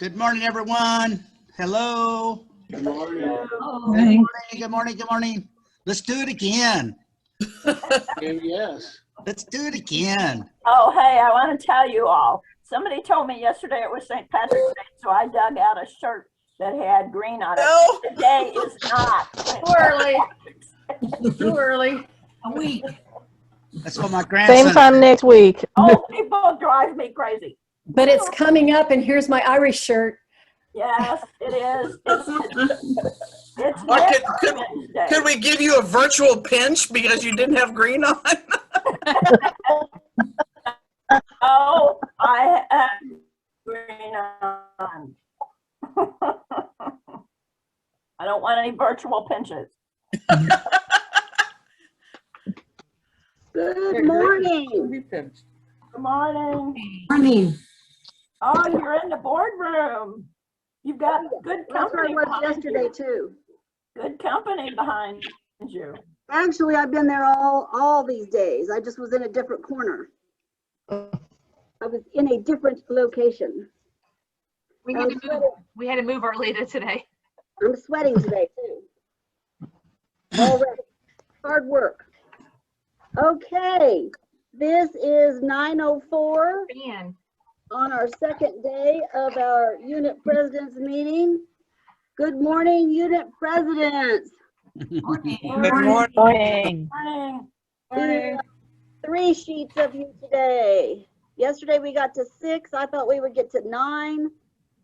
Good morning, everyone. Hello. Good morning. Good morning. Good morning. Good morning. Let's do it again. Yes. Let's do it again. Oh, hey, I want to tell you all. Somebody told me yesterday it was St. Patrick's Day, so I dug out a shirt that had green on it. No. Today is not. Too early. Too early. A week. That's what my grandson. Same time next week. Oh, people drive me crazy. But it's coming up, and here's my Irish shirt. Yes, it is. It's Or Independence Day. could we give you a virtual pinch because you didn't have green on? Oh, I have green on. I don't want any virtual pinches. Good morning. Good morning. Morning. Oh, you're in the boardroom. You've got good That's where I company was behind yesterday you. too. Good company behind you. Actually, I've been there all these days. I just was in a different corner. I was in a different location. We had to move our leader today. I'm sweating today too. Already. Hard work. Okay. This is 9:04 Man, on our second day of our unit presidents meeting. Good morning, unit presidents. Good morning. Morning. Morning. We have 3 sheets of you today. Yesterday we got to 6. I thought we would get to 9.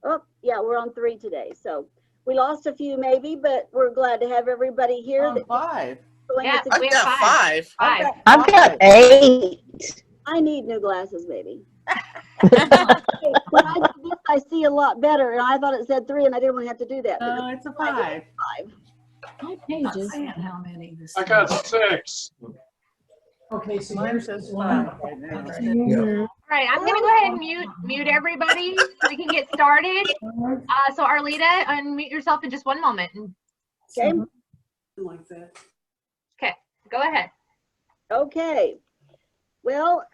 Oh, yeah, we're on 3 today. So we lost a few maybe, but we're glad to have everybody here. On 5. yeah, I've we got have 5. Five. I've got 8. I need new glasses, baby. When I do this, I see a lot better, and I thought it said 3, and I didn't want to have to do that. No, it's a 5. 5. My pages. How many this I got 6. Okay, so Mine yours says is one. 5 right now. Mhm. All right, I'm gonna go ahead and mute everybody so we can get started. So Arlita, unmute yourself in just one moment. Okay. Like that. Okay, go ahead. Okay. Well,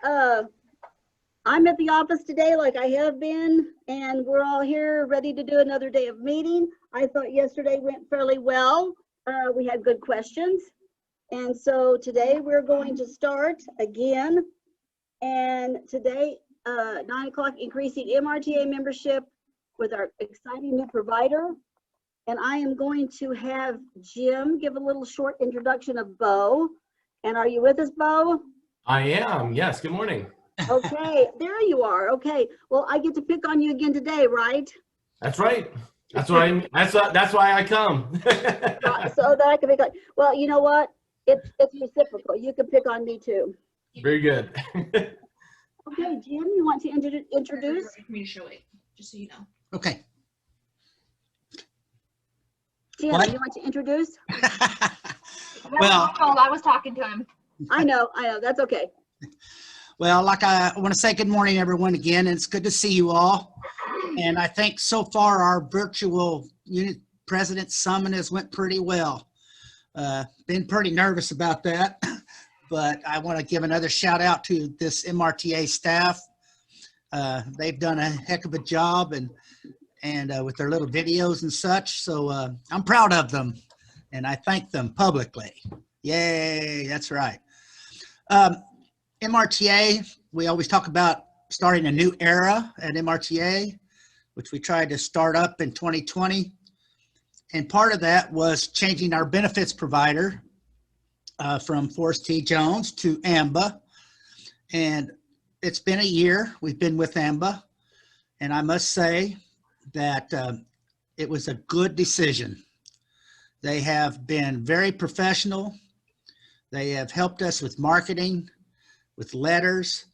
I'm at the office today like I have been, and we're all here ready to do another day of meeting. I thought yesterday went fairly well. We had good questions. And so today we're going to start again. And today, 9 o'clock, increasing MRTA membership with our exciting new provider. And I am going to have Jim give a little short introduction of Bo. And are you with us, Bo? I am, yes. Good morning. Okay, there you are. Okay, well, I get to pick on you again today, right? That's right. That's why that's why I come. So that I can pick on. Well, you know what? It's reciprocal. You can pick on me too. Very good. Okay, Jim, you want to introduce? For me to show it, just so you know. Okay. Jim, What? you want to introduce? Well, I was talking to him. I know, that's okay. well, I want to say good morning, everyone, again. It's good to see you all. And I think so far our virtual unit president summit has went pretty well. Been pretty nervous about that, but I want to give another shout out to this MRTA staff. They've done a heck of a job and with their little videos and such. So I'm proud of them and I thank them publicly. Yay, that's right. MRTA, we always talk about starting a new era at MRTA, which we tried to start up in 2020. And part of that was changing our benefits provider from Forrest T. Jones to AMBA. And it's been a year we've been with AMBA. And I must say that it was a good decision. They have been very professional. They have helped us with marketing, with letters,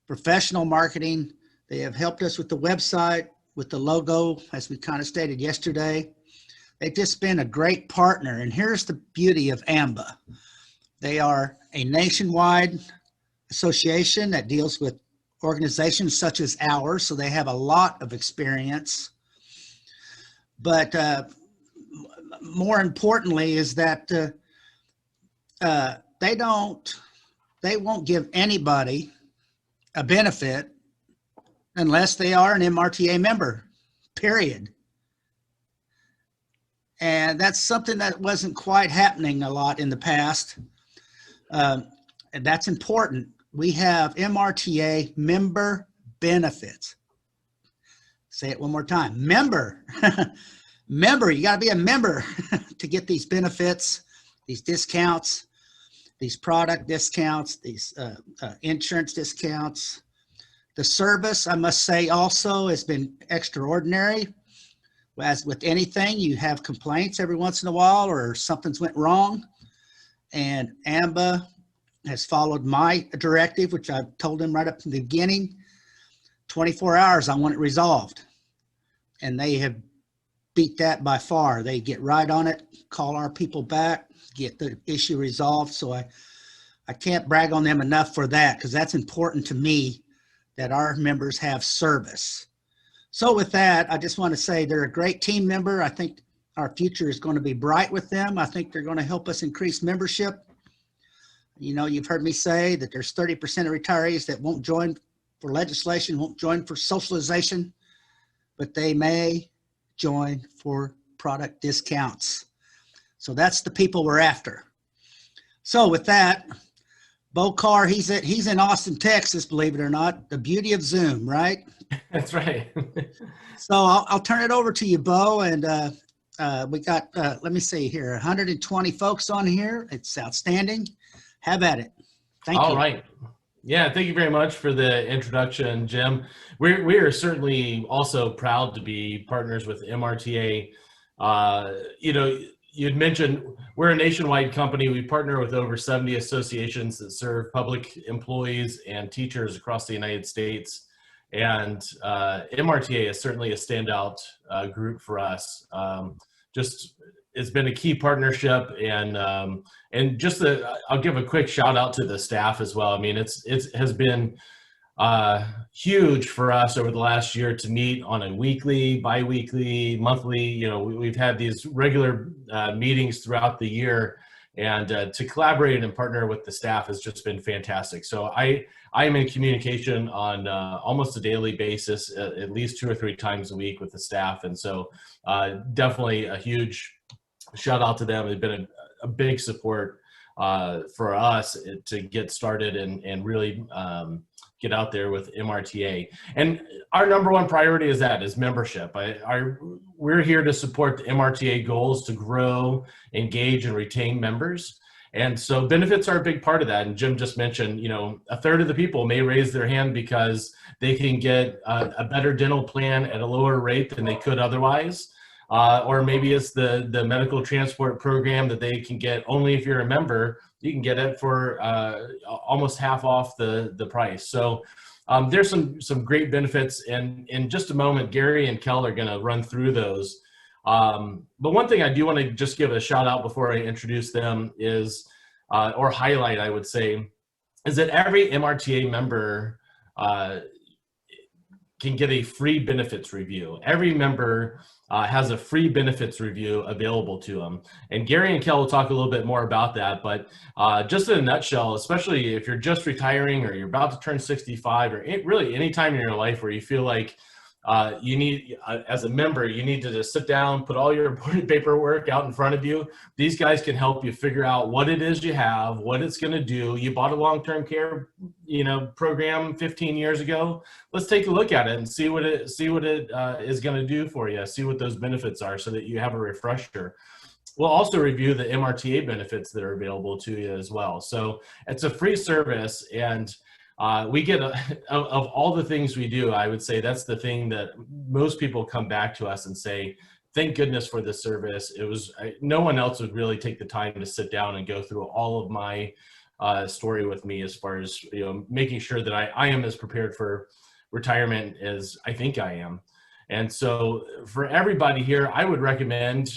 professional marketing. They have helped us with the website, with the logo, as we kind of stated yesterday. They've just been a great partner. And here's the beauty of AMBA. They are a nationwide association that deals with organizations such as ours, so they have a lot of experience. But more importantly is that they won't give anybody a benefit unless they are an MRTA member. period. And that's something that wasn't quite happening a lot in the past. And that's important. We have MRTA member benefits. Say it one more time. Member. Member, you got to be a member to get these benefits, these discounts, these product discounts, these insurance discounts. The service, I must say, also has been extraordinary. As with anything, you have complaints every once in a while or something's went wrong. And AMBA has followed my directive, which I told them right up from the beginning. 24 hours, I want it resolved. And they have beat that by far. They get right on it, call our people back, get the issue resolved. So I can't brag on them enough for that, because that's important to me, that our members have service. So with that, I just want to say they're a great team member. I think our future is going to be bright with them. I think they're going to help us increase membership. You know, you've heard me say that there's 30% of retirees that won't join for legislation, won't join for socialization, but they may join for product discounts. So that's the people we're after. So with that, Bo Carr, he's in Austin, Texas, believe it or not. The beauty of Zoom, right? That's right. So I'll turn it over to you, Bo. And we got, let me see here, 120 folks on here. It's outstanding. Have at it. Thank you. All right. Yeah, thank you very much for the introduction, Jim. We are certainly also proud to be partners with MRTA. You know, you'd mentioned we're a nationwide company. We partner with over 70 associations that serve public employees and teachers across the United States. And MRTA is certainly a standout group for us. It's been a key partnership, and just I'll give a quick shout out to the staff as well. I mean, it has been huge for us over the last year to meet on a weekly, bi-weekly, monthly. You know, we've had these regular meetings throughout the year, and to collaborate and partner with the staff has just been fantastic. So I am in communication on almost a daily basis, at least 2 or 3 times a week with the staff, and so definitely a huge shout out to them. They've been a big support for us to get started and really get out there with MRTA. And our number one priority is membership. We're here to support the MRTA goals to grow, engage, and retain members. And so benefits are a big part of that. And Jim just mentioned, you know, a third of the people may raise their hand because they can get a better dental plan at a lower rate than they could otherwise. Or maybe it's the medical transport program that they can get only if you're a member. You can get it for almost half off the price. So there's some great benefits, and in just a moment, Gary and Kel are going to run through those. But one thing I do want to just give a shout out before I introduce them is, or highlight, I would say, is that every MRTA member can get a free benefits review. Every member has a free benefits review available to them. And Gary and Kel will talk a little bit more about that, but just in a nutshell, especially if you're just retiring or you're about to turn 65, or really any time in your life where you feel like you need, as a member, you need to just sit down, put all your important paperwork out in front of you. These guys can help you figure out what it is you have, what it's going to do. You bought a long-term care, program 15 years ago. Let's take a look at it and see what it is going to do for you. See what those benefits are, so that you have a refresher. We'll also review the MRTA benefits that are available to you as well. So it's a free service, and we get of all the things we do, I would say that's the thing that most people come back to us and say, thank goodness for this service. No one else would really take the time to sit down and go through all of my story with me, as far as making sure that I am as prepared for retirement as I think I am. And so for everybody here, I would recommend,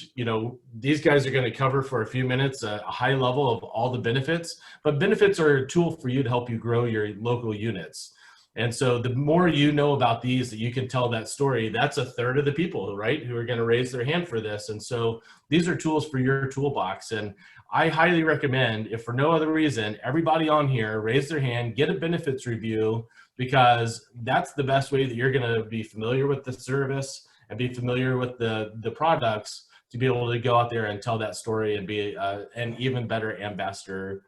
these guys are going to cover for a few minutes a high level of all the benefits, but benefits are a tool for you to help you grow your local units. And so the more you know about these, that you can tell that story, that's a third of the people, right, who are going to raise their hand for this. And so these are tools for your toolbox. And I highly recommend, if for no other reason, everybody on here raise their hand, get a benefits review, because that's the best way that you're going to be familiar with the service and be familiar with the products to be able to go out there and tell that story and be an even better ambassador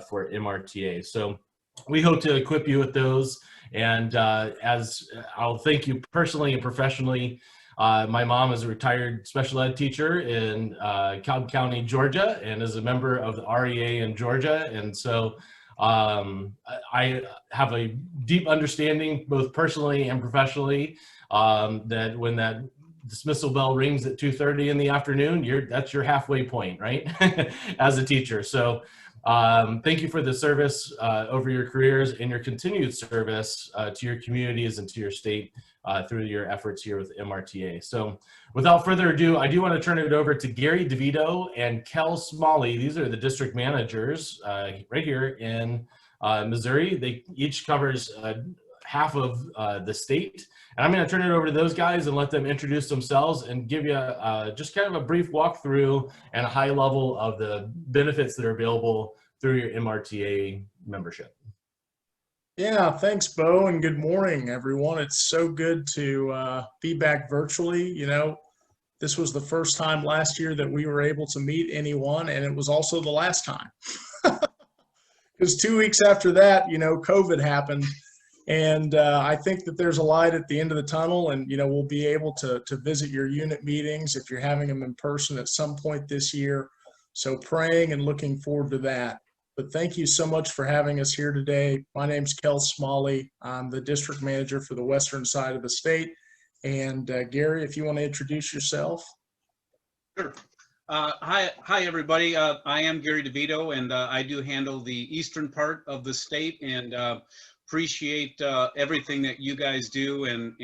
for MRTA. So we hope to equip you with those. And as I'll thank you personally and professionally. My mom is a retired special ed teacher in Cobb County, Georgia, and is a member of the REA in Georgia. And so I have a deep understanding, both personally and professionally, that when that dismissal bell rings at 2:30 in the afternoon, that's your halfway point, right? As a teacher. So thank you for the service over your careers and your continued service to your communities and to your state through your efforts here with MRTA. So without further ado, I do want to turn it over to Gary Devito and Kel Smalley. These are the district managers right here in Missouri. They each covers half of the state. And I'm going to turn it over to those guys and let them introduce themselves and give you just kind of a brief walkthrough and a high level of the benefits that are available through your MRTA membership. Yeah, thanks, Bo, and good morning, everyone. It's so good to be back virtually. You know, this was the first time last year that we were able to meet anyone, and it was also the last time. Because 2 weeks after that, you know, COVID happened. And I think that there's a light at the end of the tunnel, and, you know, we'll be able to visit your unit meetings if you're having them in person at some point this year. So praying and looking forward to that. But thank you so much for having us here today. My name's Kel Smalley. I'm the district manager for the western side of the state. And Gary, if you want to introduce yourself. Sure. Hi, everybody. I am Gary DeVito, and I do handle the eastern part of the state, and appreciate everything that you guys do, and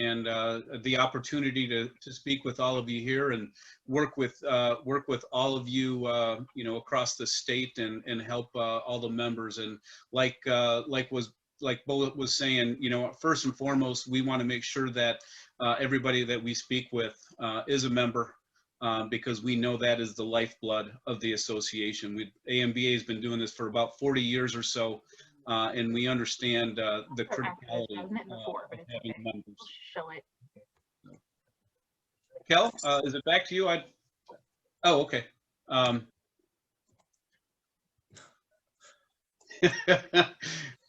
the opportunity to speak with all of you here and work with all of you, you know, across the state, and help all the members. And like Bo was saying, you know, first and foremost, we want to make sure that everybody that we speak with is a member. Because we know that is the lifeblood of the association. AMBA has been doing this for about 40 years or so, and we understand the criticality of having members. Show it. Kel, is it back to you? Oh, okay.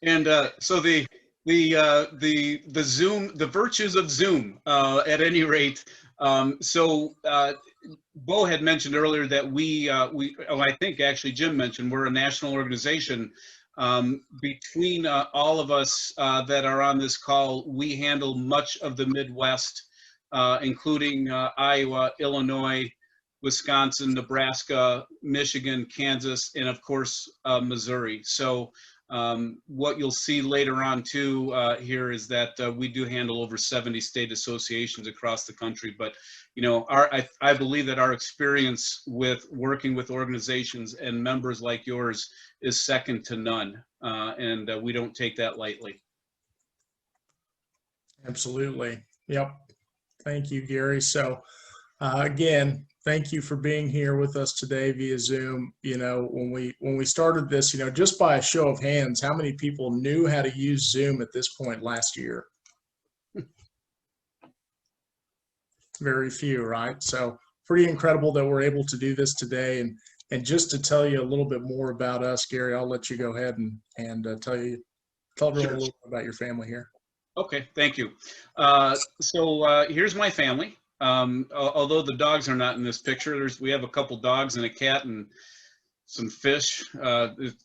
And so the Zoom, the virtues of Zoom, at any rate. Bo had mentioned earlier that I think actually Jim mentioned, we're a national organization. Between all of us that are on this call, we handle much of the Midwest, including Iowa, Illinois, Wisconsin, Nebraska, Michigan, Kansas, and of course, Missouri. So what you'll see later on too here is that we do handle over 70 state associations across the country. But you know, I believe that our experience with working with organizations and members like yours is second to none, and we don't take that lightly. Absolutely. Yep. Thank you, Gary. So again, thank you for being here with us today via Zoom. You know, when we started this, you know, just by a show of hands, how many people knew how to use Zoom at this point last year? Very few, right? So pretty incredible that we're able to do this today. And just to tell you a little bit more about us, Gary, I'll let you go ahead and tell everyone a little bit about your family here. Okay, thank you. Here's my family. Although the dogs are not in this picture, we have a couple dogs and a cat and some fish.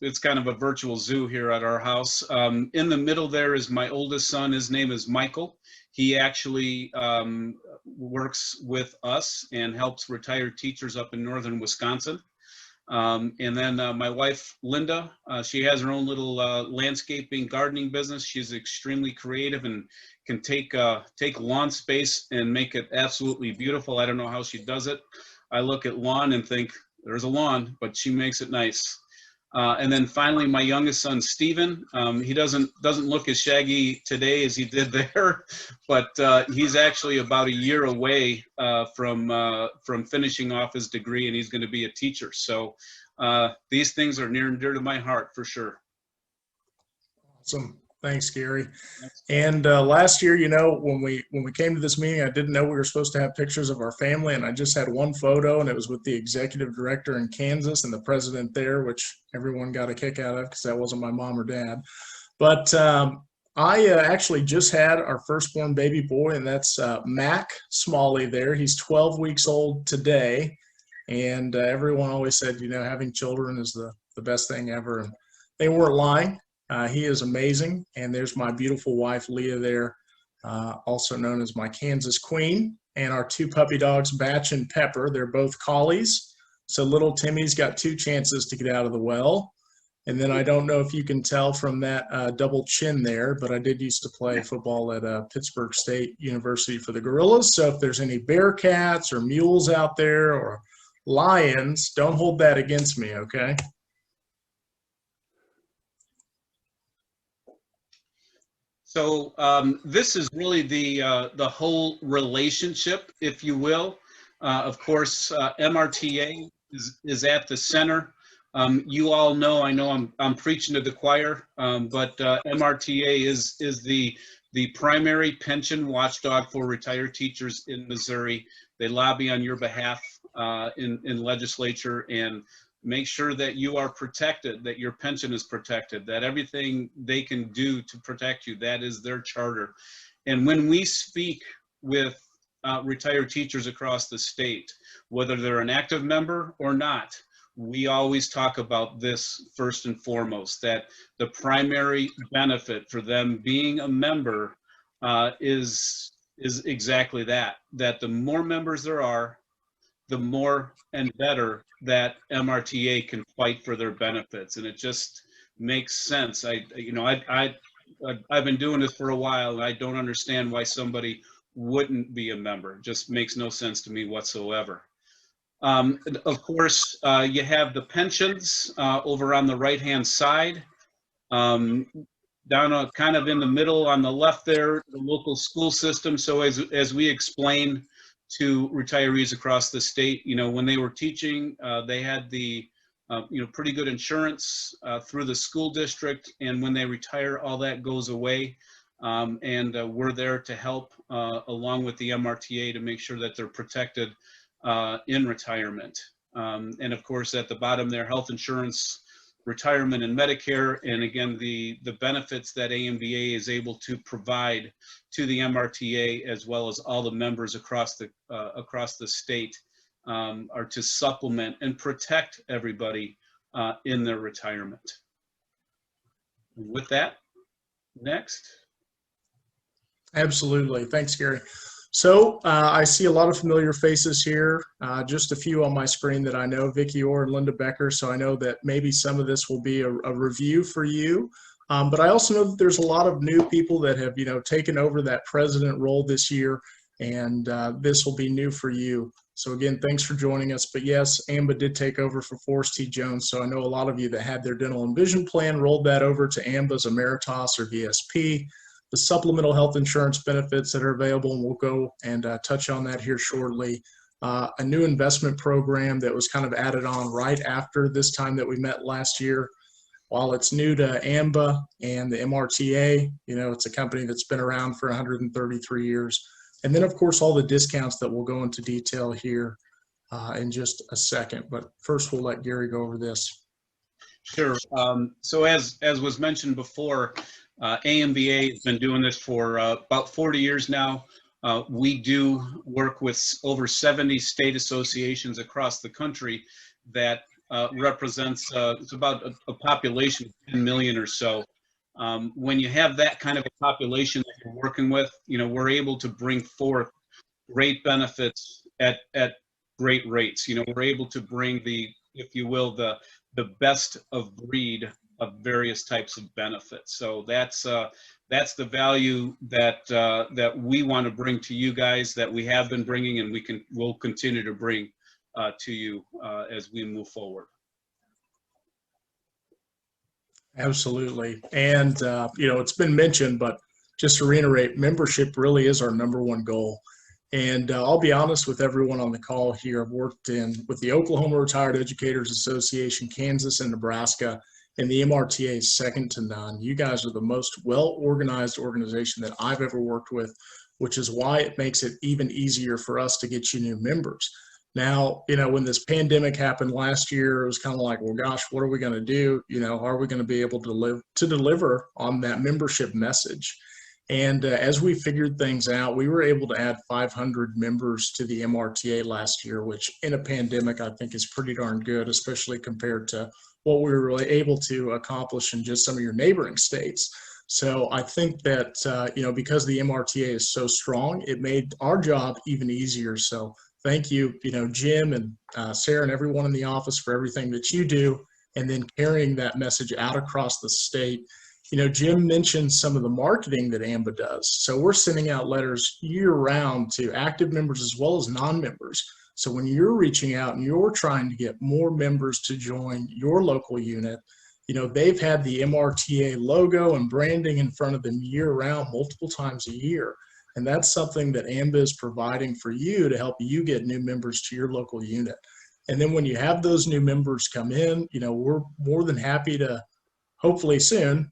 It's kind of a virtual zoo here at our house. In the middle there is my oldest son. His name is Michael. He actually works with us and helps retired teachers up in northern Wisconsin. And then my wife, Linda, she has her own little landscaping gardening business. She's extremely creative and can take lawn space and make it absolutely beautiful. I don't know how she does it. I look at lawn and think, there's a lawn, but she makes it nice. And then finally, my youngest son, Steven, he doesn't look as shaggy today as he did there, but he's actually about a year away from finishing off his degree, and he's going to be a teacher. So these things are near and dear to my heart for sure. Awesome. Thanks, Gary. And last year, you know, when we came to this meeting, I didn't know we were supposed to have pictures of our family, and I just had one photo, and it was with the executive director in Kansas and the president there, which everyone got a kick out of because that wasn't my mom or dad. But I actually just had our firstborn baby boy, and that's Mac Smalley there. He's 12 weeks old today, and everyone always said, you know, having children is the best thing ever. And they weren't lying. He is amazing. And there's my beautiful wife, Leah, there, also known as my Kansas Queen, and our two puppy dogs, Batch and Pepper. They're both collies. So little Timmy's got 2 chances to get out of the well. And then I don't know if you can tell from that double chin there, but I did used to play football at Pittsburgh State University for the Gorillas. So if there's any Bearcats or mules out there or lions, don't hold that against me, okay? So this is really the whole relationship, if you will. Of course, MRTA is at the center. You all know, I know I'm preaching to the choir, but MRTA is the primary pension watchdog for retired teachers in Missouri. They lobby on your behalf in legislature and make sure that you are protected, that your pension is protected, that everything they can do to protect you, that is their charter. And when we speak with retired teachers across the state, whether they're an active member or not, we always talk about this first and foremost, that the primary benefit for them being a member is exactly that the more members there are, the more and better that MRTA can fight for their benefits. And it just makes sense. I've been doing this for a while, and I don't understand why somebody wouldn't be a member. It just makes no sense to me whatsoever. Of course, you have the pensions over on the right-hand side. Down kind of in the middle on the left there, the local school system. So as we explain to retirees across the state, you know, when they were teaching, they had the, pretty good insurance through the school district. And when they retire, all that goes away. And we're there to help along with the MRTA to make sure that they're protected in retirement. And of course, at the bottom there, health insurance, retirement, and Medicare. And again, the benefits that AMBA is able to provide to the MRTA, as well as all the members across the state, are to supplement and protect everybody in their retirement. With that, next. Absolutely. Thanks, Gary. So I see a lot of familiar faces here, just a few on my screen that I know, Vicki Orr and Linda Becker. So I know that maybe some of this will be a review for you. But I also know that there's a lot of new people that have, taken over that president role this year, and this will be new for you. So again, thanks for joining us. But yes, AMBA did take over for Forrest T. Jones. So I know a lot of you that had their dental and vision plan rolled that over to AMBA's Emeritus or VSP. The supplemental health insurance benefits that are available, and we'll go and touch on that here shortly. A new investment program that was kind of added on right after this time that we met last year. While it's new to AMBA and the MRTA, it's a company that's been around for 133 years. And then, of course, all the discounts that we'll go into detail here in just a second. But first, we'll let Gary go over this. Sure. So as was mentioned before, AMBA has been doing this for about 40 years now. We do work with over 70 state associations across the country that represents it's about a population of 10 million or so. When you have that kind of a population that you're working with, we're able to bring forth great benefits at great rates. We're able to bring if you will, the best of breed of various types of benefits. So that's the value that we want to bring to you guys, that we have been bringing, and we'll continue to bring to you as we move forward. Absolutely. And, it's been mentioned, but just to reiterate, membership really is our #1 goal. And I'll be honest with everyone on the call here. I've worked with the Oklahoma Retired Educators Association, Kansas and Nebraska, and the MRTA is second to none. You guys are the most well-organized organization that I've ever worked with, which is why it makes it even easier for us to get you new members. Now, when this pandemic happened last year, it was kind of like, well, gosh, what are we going to do? Are we going to be able to deliver on that membership message? And as we figured things out, we were able to add 500 members to the MRTA last year, which in a pandemic, I think is pretty darn good, especially compared to what we were really able to accomplish in just some of your neighboring states. So I think that, because the MRTA is so strong, it made our job even easier. So thank you, Jim and Sarah and everyone in the office for everything that you do, and then carrying that message out across the state. Jim mentioned some of the marketing that AMBA does. So we're sending out letters year round to active members as well as non-members. So when you're reaching out and you're trying to get more members to join your local unit, they've had the MRTA logo and branding in front of them year round, multiple times a year. And that's something that AMBA is providing for you to help you get new members to your local unit. And then when you have those new members come in, we're more than happy to, hopefully soon,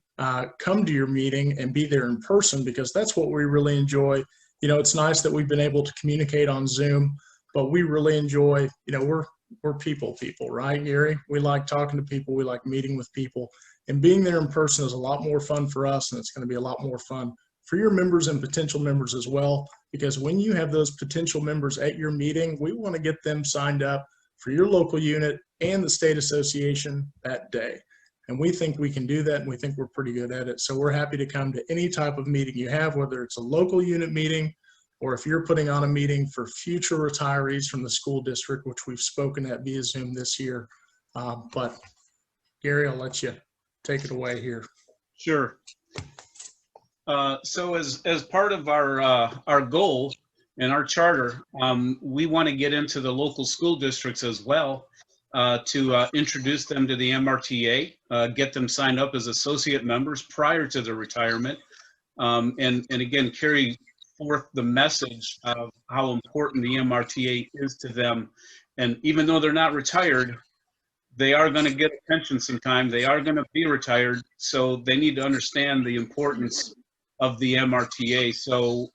come to your meeting and be there in person, because that's what we really enjoy. It's nice that we've been able to communicate on Zoom, but we really enjoy, we're people, right, Gary? We like talking to people. We like meeting with people, and being there in person is a lot more fun for us. And it's going to be a lot more fun for your members and potential members as well, because when you have those potential members at your meeting, we want to get them signed up for your local unit and the state association that day. And we think we can do that, and we think we're pretty good at it. So we're happy to come to any type of meeting you have, whether it's a local unit meeting, or if you're putting on a meeting for future retirees from the school district, which we've spoken at via Zoom this year. But Gary, I'll let you take it away here. Sure. So as part of our goal and our charter, we want to get into the local school districts as well, to introduce them to the MRTA, get them signed up as associate members prior to their retirement, and again, carry forth the message of how important the MRTA is to them. And even though they're not retired, they are going to get a pension sometime. They are going to be retired, so they need to understand the importance of the MRTA. So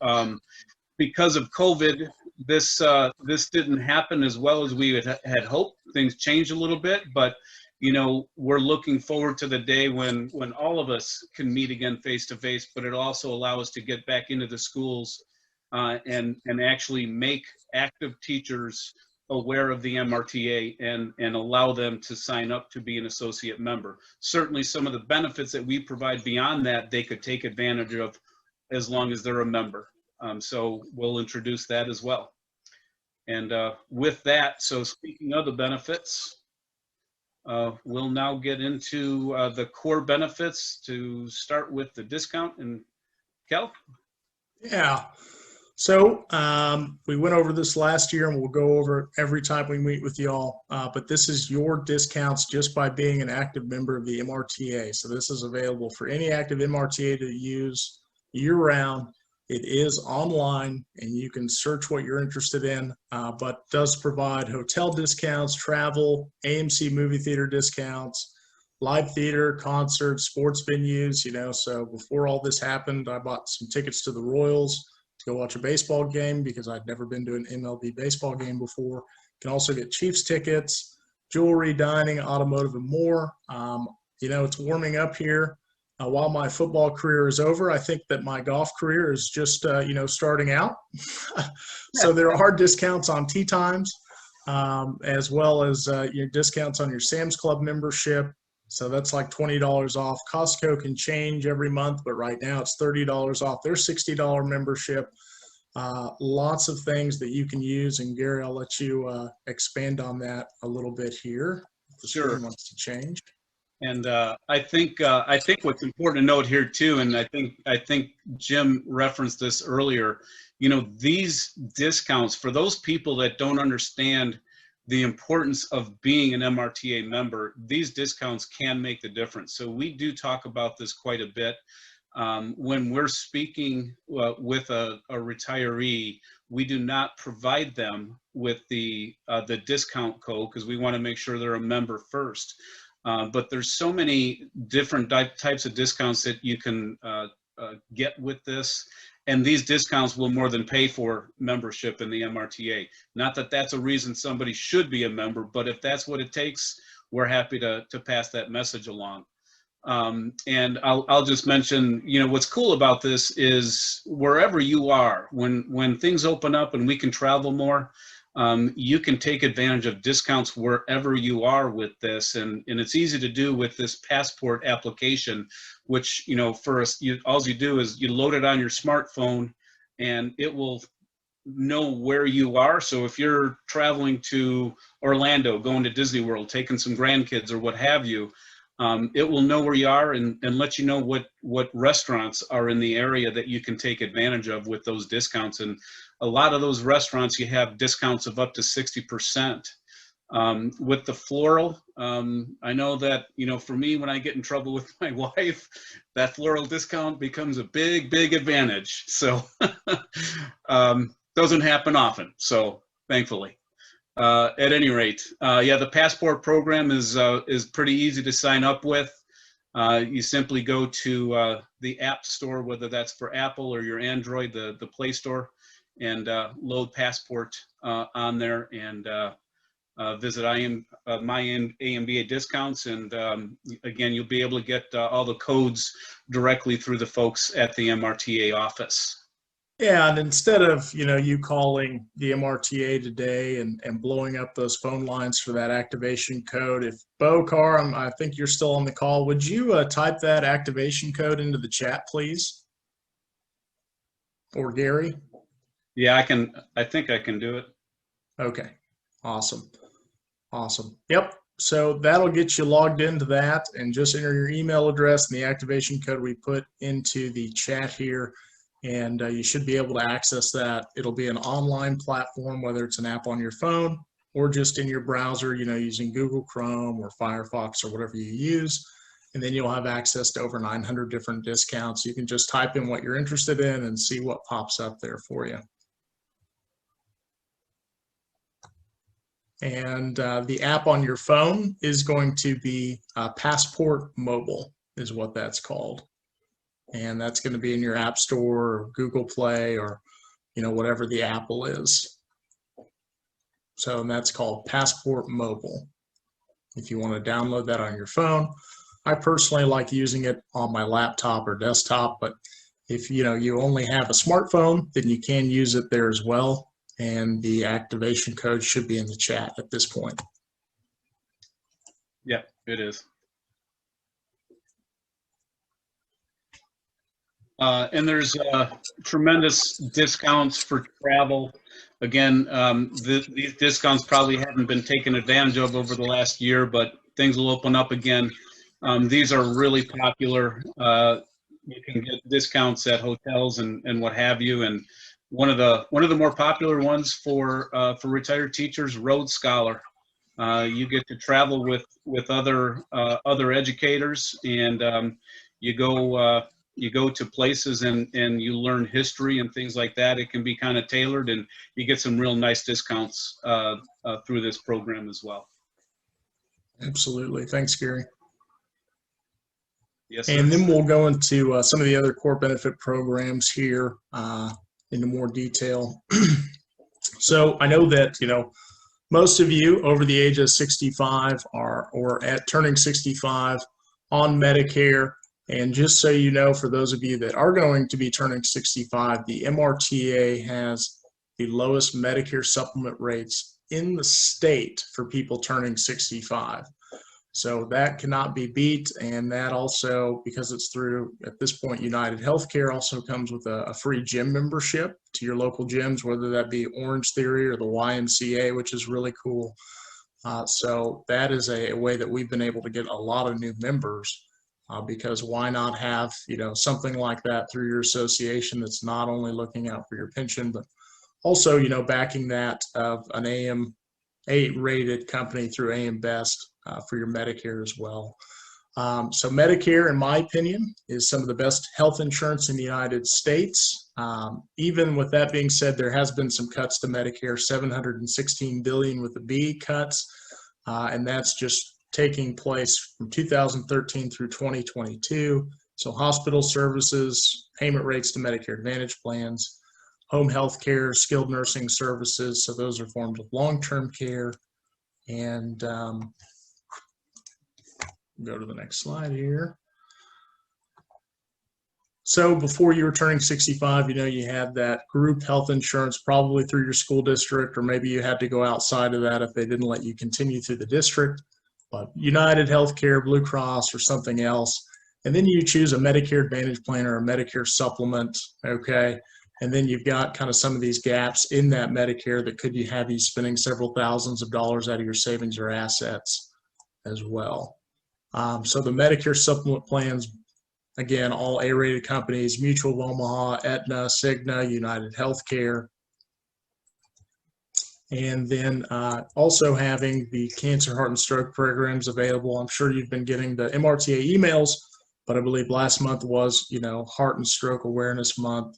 because of COVID, this didn't happen as well as we had hoped. Things changed a little bit, but we're looking forward to the day when all of us can meet again face to face. But it'll also allow us to get back into the schools and actually make active teachers aware of the MRTA and allow them to sign up to be an associate member. Certainly some of the benefits that we provide beyond that, they could take advantage of as long as they're a member. So we'll introduce that as well. And with that, so speaking of the benefits, we'll now get into the core benefits, to start with the discount. And Kel? Yeah. So we went over this last year, and we'll go over it every time we meet with y'all. But this is your discounts just by being an active member of the MRTA. So this is available for any active MRTA to use year-round. It is online, and you can search what you're interested in, but does provide hotel discounts, travel, AMC movie theater discounts, live theater, concerts, sports venues. So before all this happened, I bought some tickets to the Royals to go watch a baseball game because I'd never been to an MLB baseball game before. You can also get Chiefs tickets, jewelry, dining, automotive, and more. It's warming up here. While my football career is over, I think that my golf career is just, starting out. So there are discounts on tee times, as well as your discounts on your Sam's Club membership. So that's like $20 off. Costco can change every month, but right now it's $30 off their $60 membership. Lots of things that you can use. And Gary, I'll let you expand on that a little bit here. If the Sure. screen wants to change. And I think what's important to note here too, and I think Jim referenced this earlier, these discounts, for those people that don't understand the importance of being an MRTA member, these discounts can make the difference. So we do talk about this quite a bit. When we're speaking with a retiree, we do not provide them with the discount code because we want to make sure they're a member first. But there's so many different types of discounts that you can get with this. And these discounts will more than pay for membership in the MRTA. Not that that's a reason somebody should be a member, but if that's what it takes, we're happy to pass that message along. And I'll just mention, you know, what's cool about this is wherever you are, when things open up and we can travel more, you can take advantage of discounts wherever you are with this. And it's easy to do with this passport application, which, you know, first, all you do is you load it on your smartphone and it will know where you are. So if you're traveling to Orlando, going to Disney World, taking some grandkids or what have you, it will know where you are and let you know what restaurants are in the area that you can take advantage of with those discounts. And a lot of those restaurants, you have discounts of up to 60%. With the floral, I know that, you know, for me, when I get in trouble with my wife, that floral discount becomes a big, big advantage. So doesn't happen often. So thankfully. At any rate, yeah, the passport program is pretty easy to sign up with. You simply go to the App Store, whether that's for Apple or your Android, the Play Store, and load Passport on there and visit my AMBA discounts. And again, you'll be able to get all the codes directly through the folks at the MRTA office. Yeah, and instead of, you know, you calling the MRTA today and blowing up those phone lines for that activation code, if Bo Carr, I think you're still on the call, would you type that activation code into the chat, please? Or Gary? Yeah, I think I can do it. Okay, awesome. Awesome. Yep. So that'll get you logged into that, and just enter your email address and the activation code we put into the chat here. And you should be able to access that. It'll be an online platform, whether it's an app on your phone or just in your browser, you know, using Google Chrome or Firefox or whatever you use. And then you'll have access to over 900 different discounts. You can just type in what you're interested in and see what pops up there for you. And the app on your phone is going to be Passport Mobile is what that's called. And that's going to be in your App Store or Google Play or, you know, whatever the Apple is. So and that's called Passport Mobile. If you want to download that on your phone, I personally like using it on my laptop or desktop, but if you know you only have a smartphone, then you can use it there as well. And the activation code should be in the chat at this point. Yeah, it is. And there's tremendous discounts for travel. Again, these discounts probably haven't been taken advantage of over the last year, but things will open up again. These are really popular. You can get discounts at hotels and what have you. And one of the more popular ones for retired teachers, Road Scholar. You get to travel with other educators, and you go to places and you learn history and things like that. It can be kind of tailored, and you get some real nice discounts through this program as well. Absolutely. Thanks, Gary. Yes, sir. And then we'll go into some of the other core benefit programs here into more detail. So I know that, you know, most of you over the age of 65 are or at turning 65 on Medicare. And just so you know, for those of you that are going to be turning 65, the MRTA has the lowest Medicare supplement rates in the state for people turning 65. So that cannot be beat. And that also, because it's through, at this point, United Healthcare, also comes with a free gym membership to your local gyms, whether that be Orange Theory or the YMCA, which is really cool. So that is a way that we've been able to get a lot of new members. Because why not have, you know, something like that through your association that's not only looking out for your pension, but also, you know, backing that of an AM8 rated company through AM Best for your Medicare as well. So Medicare, in my opinion, is some of the best health insurance in the United States. Even with that being said, there has been some cuts to Medicare, $716 billion with the B cuts, and that's just taking place from 2013 through 2022. So hospital services, payment rates to Medicare Advantage plans, home health care, skilled nursing services. So those are forms of long-term care. And go to the next slide here. So before you were turning 65, you know, you had that group health insurance probably through your school district, or maybe you had to go outside of that if they didn't let you continue through the district. But United Healthcare, Blue Cross, or something else. And then you choose a Medicare Advantage plan or a Medicare supplement, okay? And then you've got kind of some of these gaps in that Medicare that could have you spending several thousands of dollars out of your savings or assets as well. So the Medicare supplement plans, again, all A-rated companies, Mutual of Omaha, Aetna, Cigna, United Healthcare. And then also having the cancer, heart, and stroke programs available. I'm sure you've been getting the MRTA emails, but I believe last month was, you know, Heart and Stroke Awareness Month.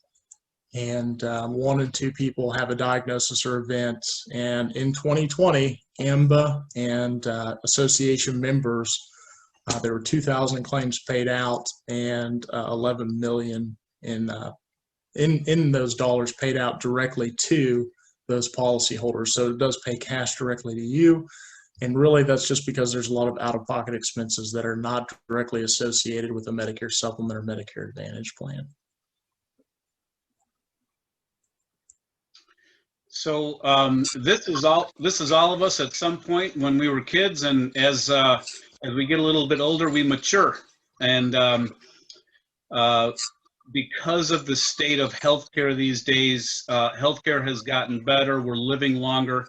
And 1 in 2 people have a diagnosis or event. And in 2020, AMBA and association members, there were 2,000 claims paid out and 11 million in those dollars paid out directly to those policyholders. So it does pay cash directly to you. And really that's just because there's a lot of out-of-pocket expenses that are not directly associated with a Medicare supplement or Medicare Advantage plan. So this is all of us at some point when we were kids, and as we get a little bit older, we mature. And because of the state of healthcare these days, healthcare has gotten better. We're living longer.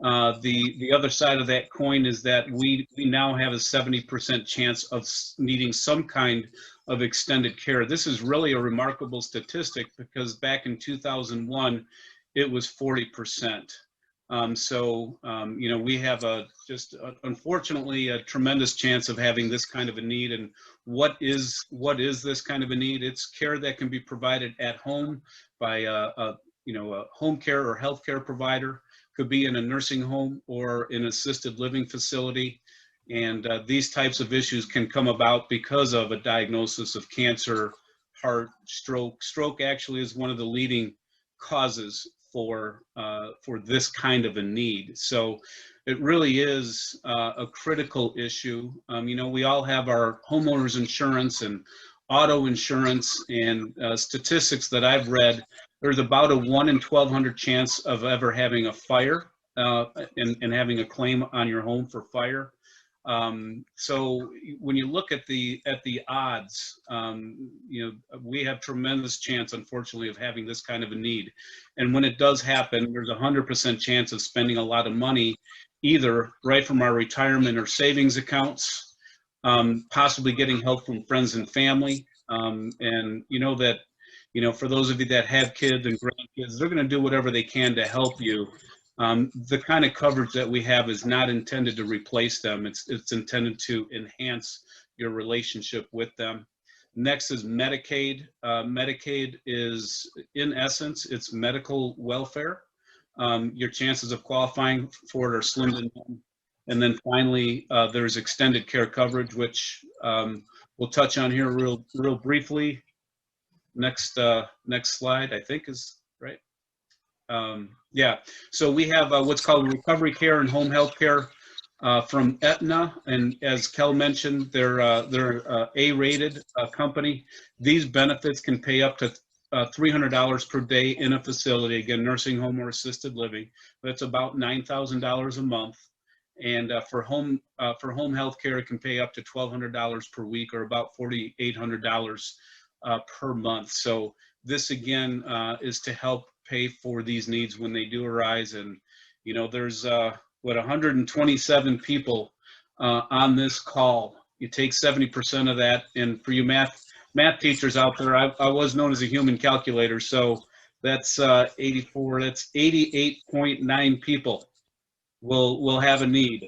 The other side of that coin is that we now have a 70% chance of needing some kind of extended care. This is really a remarkable statistic because back in 2001, it was 40%. You know, we have unfortunately a tremendous chance of having this kind of a need. And what is this kind of a need? It's care that can be provided at home by a home care or healthcare provider. Could be in a nursing home or in an assisted living facility. And these types of issues can come about because of a diagnosis of cancer, heart, stroke. Stroke actually is one of the leading causes for this kind of a need. So it really is a critical issue. You know, we all have our homeowners insurance and auto insurance, and statistics that I've read, there's about a 1 in 1,200 chance of ever having a fire and having a claim on your home for fire. So when you look at the odds, you know, we have tremendous chance, unfortunately, of having this kind of a need. And when it does happen, there's a 100% chance of spending a lot of money, either right from our retirement or savings accounts, possibly getting help from friends and family. And you know that, you know, for those of you that have kids and grandkids, they're going to do whatever they can to help you. The kind of coverage that we have is not intended to replace them. It's intended to enhance your relationship with them. Next is Medicaid. Medicaid is, in essence, it's medical welfare. Your chances of qualifying for it are slim to none. And then finally, there's extended care coverage, which we'll touch on here real briefly. Next slide, I think, is right. Yeah, so we have what's called recovery care and home health care from Aetna, and as Kel mentioned, they're A-rated company. These benefits can pay up to $300 per day in a facility, again, nursing home or assisted living. That's about $9,000 a month. And for home health care, it can pay up to $1,200 per week, or about $4,800 per month. So this again is to help pay for these needs when they do arise. And you know, there's 127 people on this call. You take 70% of that, and for you math teachers out there, I was known as a human calculator, so that's 84. That's 88.9 people will have a need.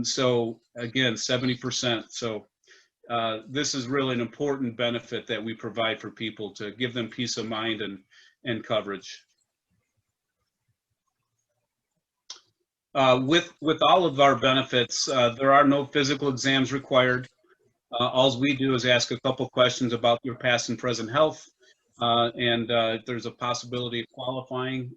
So again, 70%. So this is really an important benefit that we provide for people to give them peace of mind and coverage. With all of our benefits, there are no physical exams required. All we do is ask a couple questions about your past and present health, and if there's a possibility of qualifying,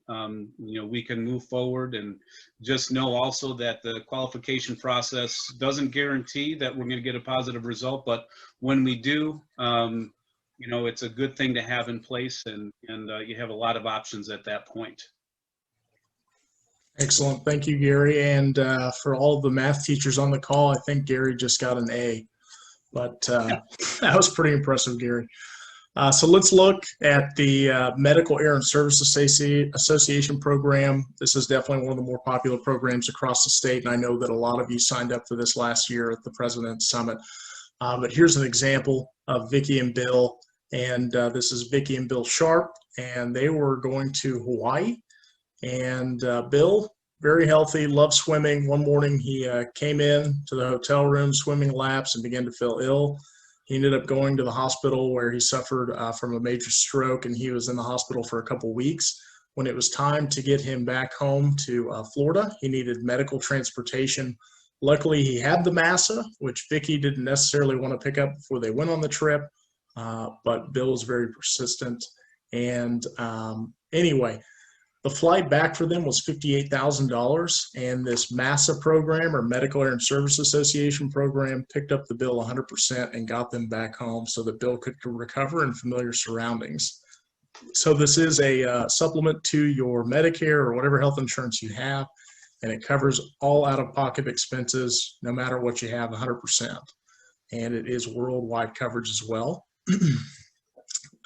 we can move forward. And just know also that the qualification process doesn't guarantee that we're going to get a positive result, but when we do, it's a good thing to have in place, and you have a lot of options at that point. Excellent. Thank you, Gary. And for all the math teachers on the call, I think Gary just got an A, but that was pretty impressive, Gary. So let's look at the Medical Error and Service Association program. This is definitely one of the more popular programs across the state, and I know that a lot of you signed up for this last year at the President's Summit. But here's an example of Vicki and Bill, and this is Vicki and Bill Sharp, and they were going to Hawaii. And Bill, very healthy, loves swimming. One morning he came in to the hotel room, swimming laps, and began to feel ill. He ended up going to the hospital where he suffered from a major stroke, and he was in the hospital for a couple weeks. When it was time to get him back home to Florida, he needed medical transportation. Luckily, he had the MASA, which Vicki didn't necessarily want to pick up before they went on the trip, but Bill was very persistent. And anyway, the flight back for them was $58,000, and this MASA program, or Medical Error and Service Association program, picked up the bill 100% and got them back home so that Bill could recover in familiar surroundings. So this is a supplement to your Medicare or whatever health insurance you have, and it covers all out-of-pocket expenses, no matter what you have, 100%. And it is worldwide coverage as well.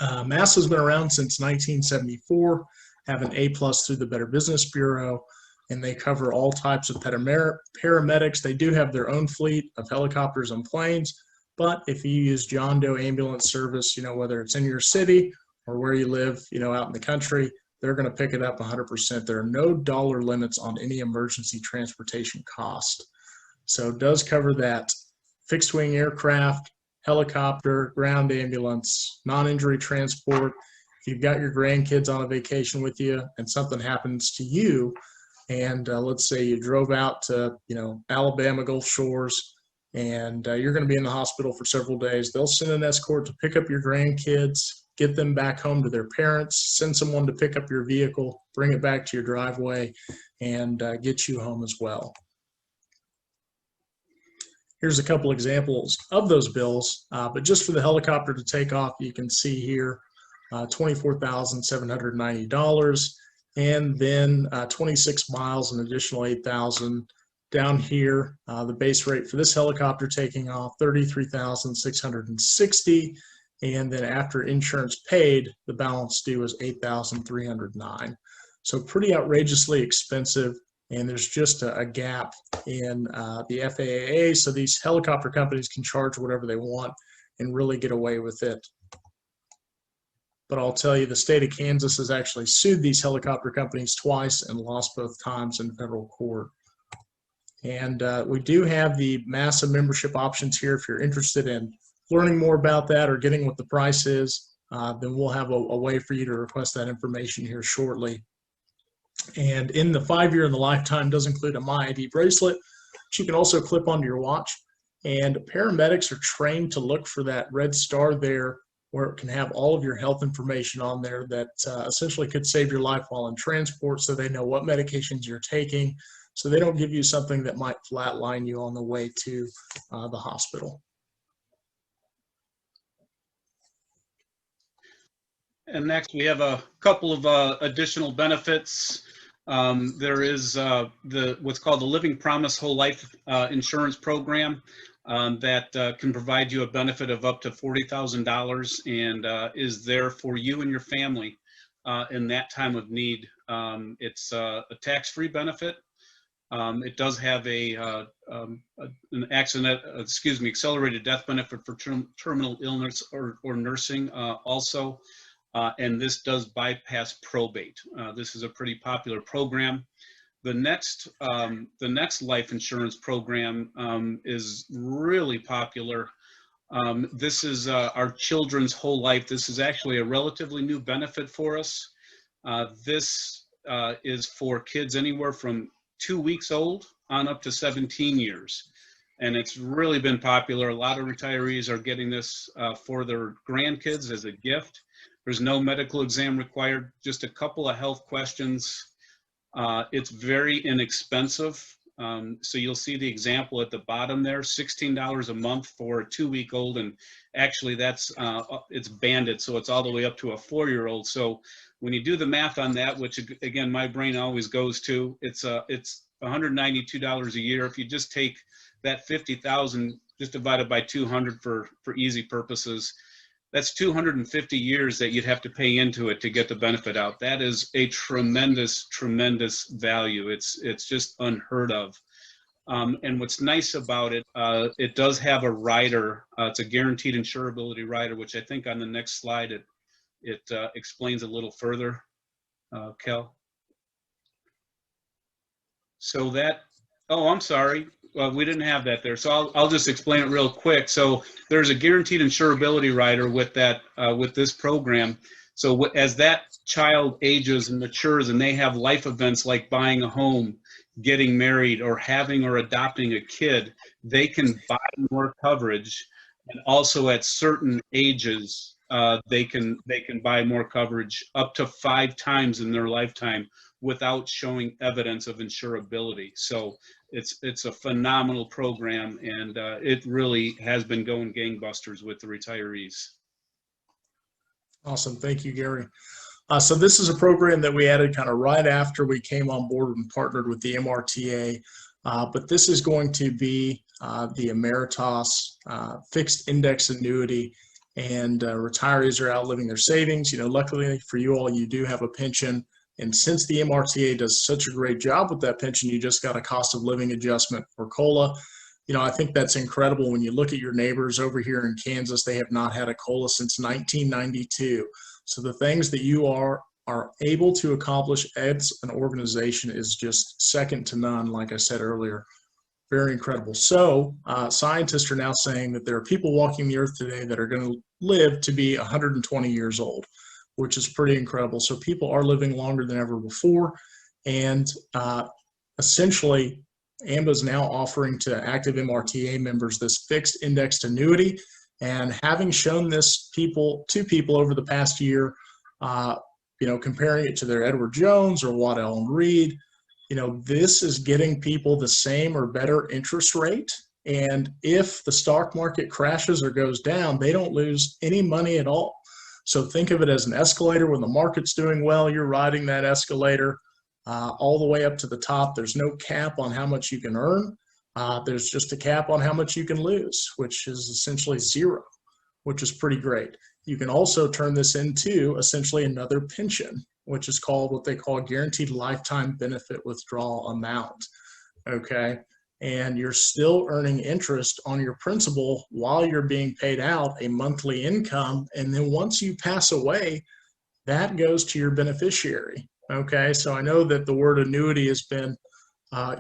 MASA has been around since 1974. Have an A+ through the Better Business Bureau, and they cover all types of paramedics. They do have their own fleet of helicopters and planes, but if you use John Doe ambulance service, whether it's in your city or where you live, out in the country, they're going to pick it up 100%. There are no dollar limits on any emergency transportation cost. So it does cover that fixed wing aircraft, helicopter, ground ambulance, non-injury transport. If you've got your grandkids on a vacation with you and something happens to you, and let's say you drove out to, Alabama Gulf Shores, and you're going to be in the hospital for several days, they'll send an escort to pick up your grandkids, get them back home to their parents, send someone to pick up your vehicle, bring it back to your driveway, and get you home as well. Here's a couple examples of those bills, but just for the helicopter to take off, you can see here, $24,790, and then 26 miles, an additional $8,000. Down here, the base rate for this helicopter taking off, $33,660, and then after insurance paid, the balance due is $8,309. So pretty outrageously expensive, and there's just a gap in the FAA, so these helicopter companies can charge whatever they want and really get away with it. But I'll tell you, the state of Kansas has actually sued these helicopter companies twice and lost both times in federal court. And we do have the MASA membership options here. If you're interested in learning more about that or getting what the price is, then we'll have a way for you to request that information here shortly. And in the 5-year and the lifetime does include a MyID bracelet, which you can also clip onto your watch. And paramedics are trained to look for that red star there, where it can have all of your health information on there that essentially could save your life while in transport, so they know what medications you're taking, so they don't give you something that might flatline you on the way to the hospital. And next, we have a couple of additional benefits. There is what's called the Living Promise Whole Life Insurance Program. That can provide you a benefit of up to $40,000 and is there for you and your family in that time of need. It's a tax-free benefit. It does have an accelerated death benefit for terminal illness or nursing also, and this does bypass probate. This is a pretty popular program. The next life insurance program is really popular. This is our Children's Whole Life. This is actually a relatively new benefit for us. This is for kids anywhere from 2 weeks old on up to 17 years. And it's really been popular. A lot of retirees are getting this for their grandkids as a gift. There's no medical exam required, just a couple of health questions. It's very inexpensive. So you'll see the example at the bottom there, $16 a month for a 2-week-old, and actually that's it's banded, so it's all the way up to a 4-year-old. So when you do the math on that, which again my brain always goes to, it's $192 a year. If you just take that 50,000 just divided by 200 for easy purposes, that's 250 years that you'd have to pay into it to get the benefit out. That is a tremendous, tremendous value. It's just unheard of. And what's nice about it, it does have a rider. It's a guaranteed insurability rider, which I think on the next slide it explains a little further, Kel. So that, oh, I'm sorry. Well, we didn't have that there, so I'll just explain it real quick. So there's a guaranteed insurability rider with that with this program. So as that child ages and matures, and they have life events like buying a home, getting married, or having or adopting a kid, they can buy more coverage, and also at certain ages they can buy more coverage up to 5 times in their lifetime without showing evidence of insurability. So it's a phenomenal program, and it really has been going gangbusters with the retirees. Awesome. Thank you, Gary. So this is a program that we added kind of right after we came on board and partnered with the MRTA. But this is going to be the Emeritus fixed index annuity, and retirees are outliving their savings. You know, luckily for you all, you do have a pension. And since the MRTA does such a great job with that pension, you just got a cost of living adjustment for COLA. You know, I think that's incredible. When you look at your neighbors over here in Kansas, they have not had a COLA since 1992. So the things that you are able to accomplish as an organization is just second to none, like I said earlier. Very incredible. So scientists are now saying that there are people walking the earth today that are going to live to be 120 years old, which is pretty incredible. So people are living longer than ever before. And essentially, AMBA is now offering to active MRTA members this fixed indexed annuity. And having shown this to people over the past year, you know, comparing it to their Edward Jones or Waddell and Reed, you know, this is getting people the same or better interest rate. And if the stock market crashes or goes down, they don't lose any money at all. So think of it as an escalator. When the market's doing well, you're riding that escalator all the way up to the top. There's no cap on how much you can earn. There's just a cap on how much you can lose, which is essentially zero, which is pretty great. You can also turn this into essentially another pension, which is called what they call guaranteed lifetime benefit withdrawal amount. Okay. And you're still earning interest on your principal while you're being paid out a monthly income. And then once you pass away, that goes to your beneficiary. Okay. So I know that the word annuity has been,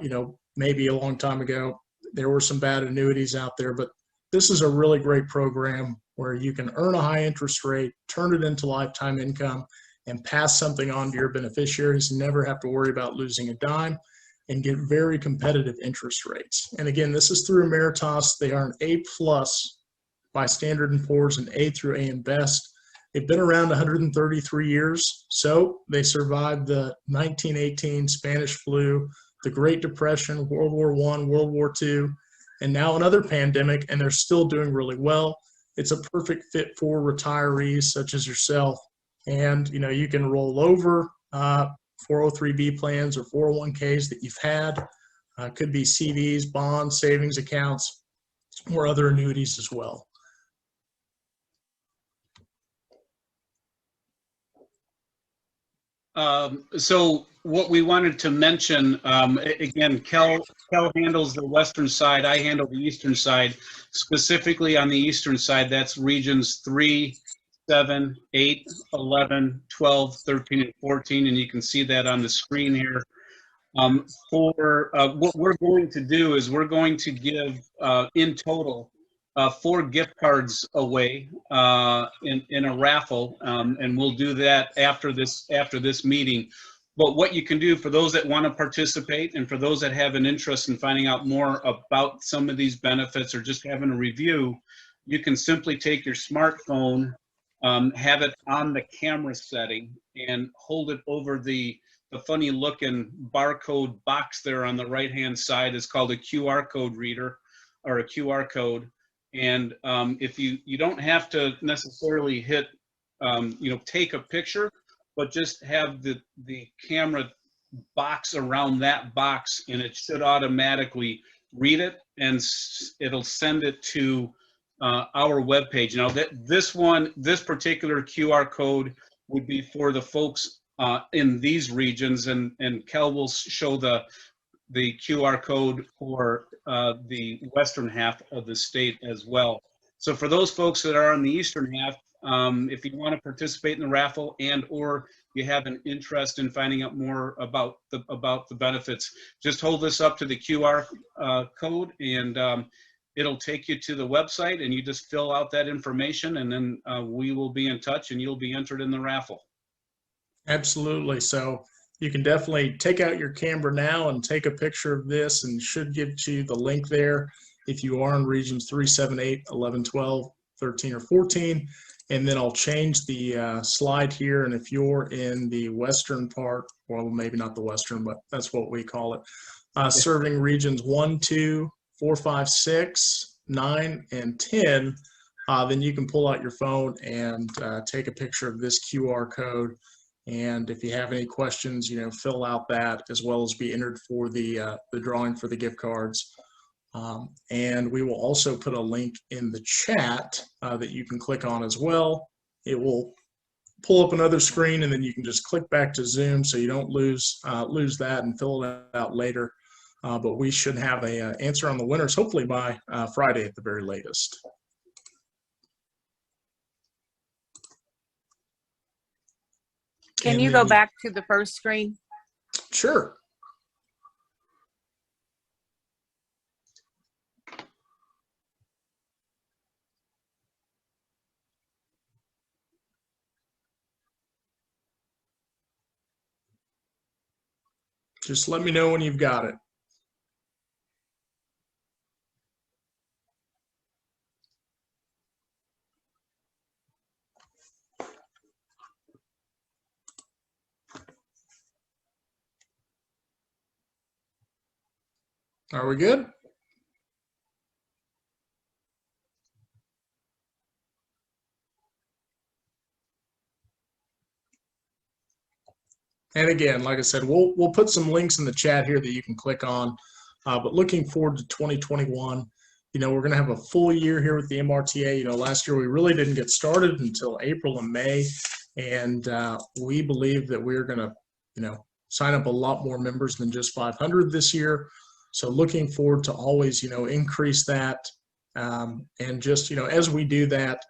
you know, maybe a long time ago, there were some bad annuities out there, but this is a really great program where you can earn a high interest rate, turn it into lifetime income, and pass something on to your beneficiaries and never have to worry about losing a dime, and get very competitive interest rates. And again, this is through Emeritus. They are an A+ by Standard & Poor's and A through AM Best. They've been around 133 years. So they survived the 1918 Spanish flu, the Great Depression, World War I, World War II, and now another pandemic, and they're still doing really well. It's a perfect fit for retirees such as yourself. And, you know, you can roll over 403B plans or 401ks that you've had. Could be CDs, bonds, savings accounts, or other annuities as well. So what we wanted to mention, again, Kel handles the western side, I handle the eastern side. Specifically on the eastern side, that's regions 3, 7, 8, 11, 12, 13, and 14, and you can see that on the screen here. What we're going to do is we're going to give, in total, 4 gift cards away in a raffle, and we'll do that after this meeting. But what you can do for those that want to participate and for those that have an interest in finding out more about some of these benefits or just having a review, you can simply take your smartphone, have it on the camera setting, and hold it over the funny looking barcode box there on the right hand side. Is called a QR code reader or a QR code. And if you don't have to necessarily hit, take a picture, but just have the camera box around that box, and it should automatically read it, and it'll send it to our webpage. Now this particular QR code would be for the folks in these regions, and Kel will show the QR code for the western half of the state as well. So for those folks that are on the eastern half, if you want to participate in the raffle and or you have an interest in finding out more about the benefits, just hold this up to the QR code, and it'll take you to the website, and you just fill out that information, and then we will be in touch, and you'll be entered in the raffle. Absolutely. So you can definitely take out your camera now and take a picture of this, and should give you the link there if you are in regions 3, 7, 8, 11, 12, 13, or 14. And then I'll change the slide here. And if you're in the western part, well, maybe not the western, but that's what we call it, serving regions 1, 2, 4, 5, 6, 9, and 10, then you can pull out your phone and take a picture of this QR code. And if you have any questions, fill out that, as well as be entered for the drawing for the gift cards. And we will also put a link in the chat that you can click on as well. It will pull up another screen, and then you can just click back to Zoom so you don't lose that and fill it out later. But we should have an answer on the winners hopefully by Friday at the very latest. Can you go back to the first screen? Sure. Just let me know when you've got it. Are we good? And again, like I said, we'll put some links in the chat here that you can click on. But looking forward to 2021, we're going to have a full year here with the MRTA. Last year we really didn't get started until April and May, and we believe that we're going to, sign up a lot more members than just 500 this year. So looking forward to always, increase that. And just, as we do that,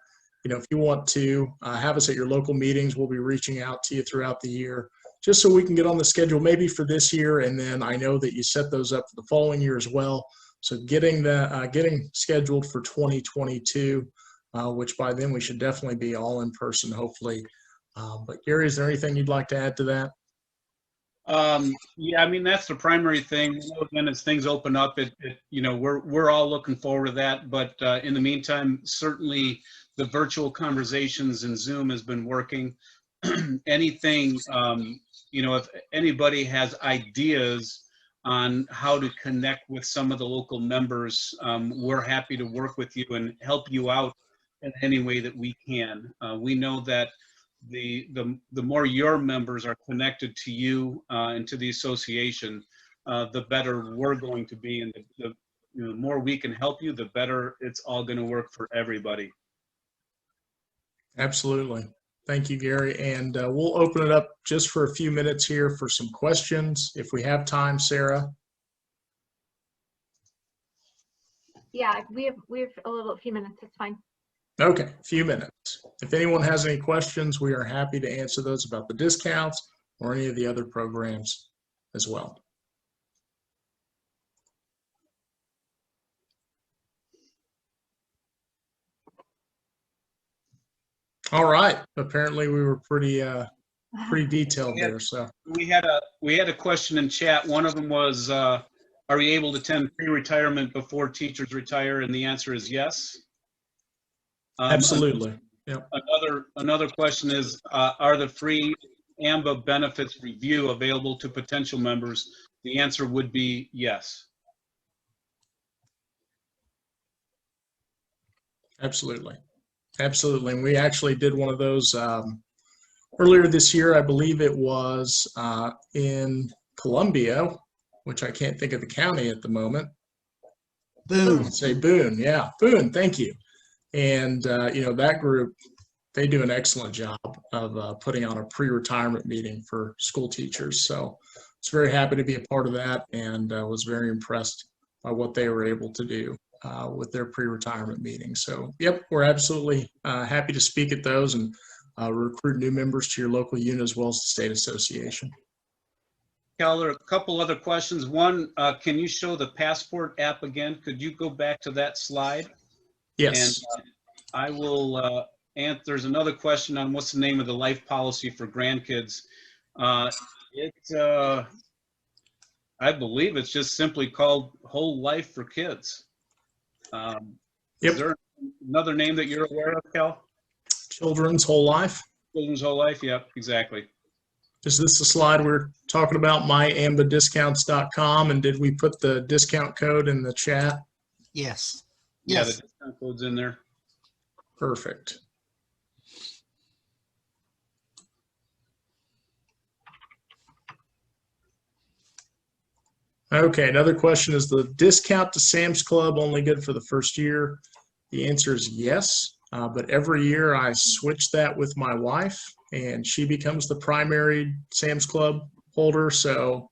if you want to have us at your local meetings, we'll be reaching out to you throughout the year, just so we can get on the schedule maybe for this year. And then I know that you set those up for the following year as well. So getting scheduled for 2022, which by then we should definitely be all in person, hopefully. But Gary, is there anything you'd like to add to that? Yeah, I mean, that's the primary thing. Again, as things open up, we're all looking forward to that. But in the meantime, certainly the virtual conversations and Zoom has been working. Anything, if anybody has ideas on how to connect with some of the local members, we're happy to work with you and help you out in any way that we can. We know that the more your members are connected to you and to the association, the better we're going to be, and the more we can help you, the better it's all going to work for everybody. Absolutely. Thank you, Gary. And we'll open it up just for a few minutes here for some questions, if we have time, Sarah. Yeah, we have a few minutes. It's fine. Okay, a few minutes. If anyone has any questions, we are happy to answer those about the discounts or any of the other programs as well. All right. Apparently we were pretty pretty detailed there. So We had a question in chat. One of them was, are we able to attend pre-retirement before teachers retire? And the answer is yes. absolutely. Yep. Another question is, are the free AMBA benefits review available to potential members? The answer would be yes. Absolutely. Absolutely. And we actually did one of those earlier this year. I believe it was in Columbia, which I can't think of the county at the moment. Boone. Say Boone. Yeah, Boone. Thank you. And, that group, they do an excellent job of putting on a pre-retirement meeting for school teachers. So I was very happy to be a part of that, and was very impressed by what they were able to do with their pre-retirement meeting. So, yep, we're absolutely happy to speak at those and recruit new members to your local unit as well as the state association. Keller, a couple other questions. One, can you show the Passport app again? Could you go back to that slide? Yes. And I will, there's another question on what's the name of the life policy for grandkids. I believe it's just simply called Whole Life for Kids. Yep. Is there another name that you're aware of, Cal? Children's Whole Life. Children's Whole Life, yep, exactly. Is this the slide we're talking about, myambadiscounts.com? And did we put the discount code in the chat? Yes. Yeah, Yes. the discount code's in there. Perfect. Okay, another question, is the discount to Sam's Club only good for the first year? The answer is yes, but every year I switch that with my wife, and she becomes the primary Sam's Club holder. So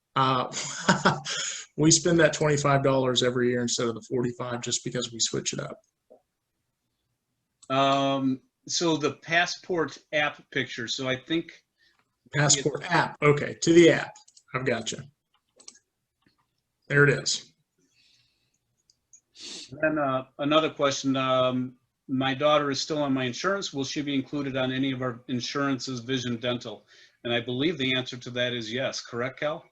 we spend that $25 every year instead of the $45 just because we switch it up. So the Passport app picture, so I think. Passport app, okay, to the app. I've got you. There it is. Then another question, my daughter is still on my insurance. Will she be included on any of our insurances, vision, dental? And I believe the answer to that is yes. Correct, Cal?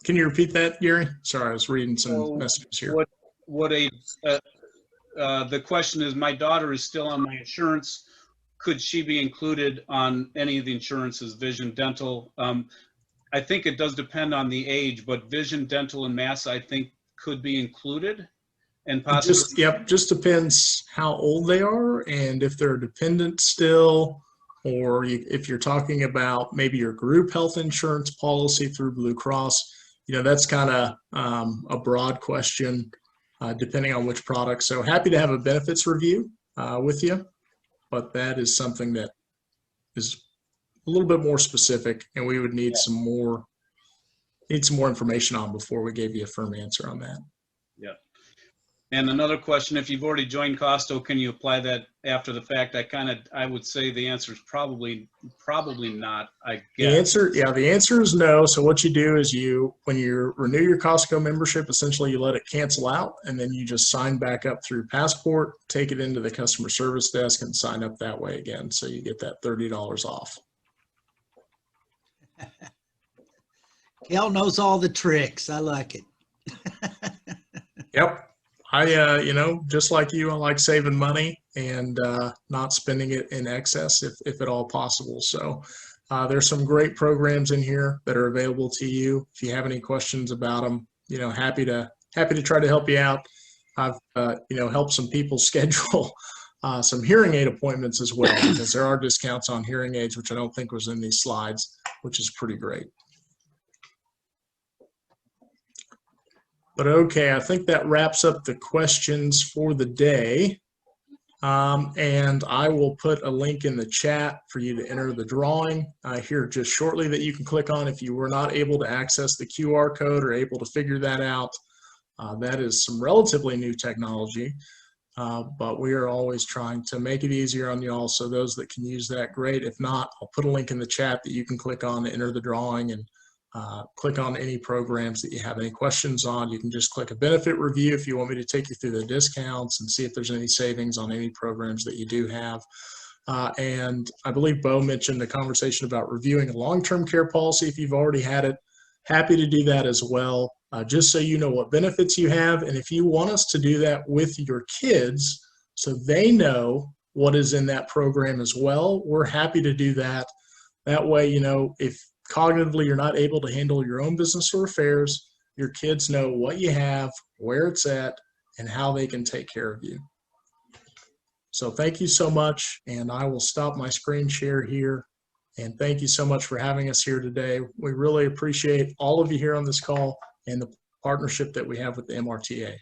Can you repeat that, Gary? Sorry, I was reading some messages here. The question is, my daughter is still on my insurance. Could she be included on any of the insurances, vision, dental? I think it does depend on the age, but vision, dental, and mass, I think, could be included. And possibly. Just depends how old they are and if they're dependent still, or if you're talking about maybe your group health insurance policy through Blue Cross. That's kind of a broad question depending on which product. So happy to have a benefits review with you, but that is something that is a little bit more specific, and we would need some more information on before we gave you a firm answer on that. Yeah. And another question, if you've already joined Costco, can you apply that after the fact? I would say the answer is probably not, I guess. The answer is no. So what you do is when you renew your Costco membership, essentially you let it cancel out, and then you just sign back up through Passport, take it into the customer service desk, and sign up that way again. So you get that $30 off. Kel knows all the tricks. I like it. Yep. I, just like you, I like saving money and not spending it in excess if at all possible. So there's some great programs in here that are available to you. If you have any questions about them, happy to try to help you out. I've, helped some people schedule some hearing aid appointments as well, because there are discounts on hearing aids, which I don't think was in these slides, which is pretty great. But okay, I think that wraps up the questions for the day. And I will put a link in the chat for you to enter the drawing here just shortly that you can click on if you were not able to access the QR code or able to figure that out. That is some relatively new technology, but we are always trying to make it easier on you all. So those that can use that, great. If not, I'll put a link in the chat that you can click on to enter the drawing, and click on any programs that you have any questions on. You can just click a benefit review if you want me to take you through the discounts and see if there's any savings on any programs that you do have. And I believe Bo mentioned a conversation about reviewing a long-term care policy if you've already had it. Happy to do that as well, just so you know what benefits you have. And if you want us to do that with your kids so they know what is in that program as well, we're happy to do that. That way, you know, if cognitively you're not able to handle your own business or affairs, your kids know what you have, where it's at, and how they can take care of you. So thank you so much, and I will stop my screen share here. And thank you so much for having us here today. We really appreciate all of you here on this call and the partnership that we have with the MRTA.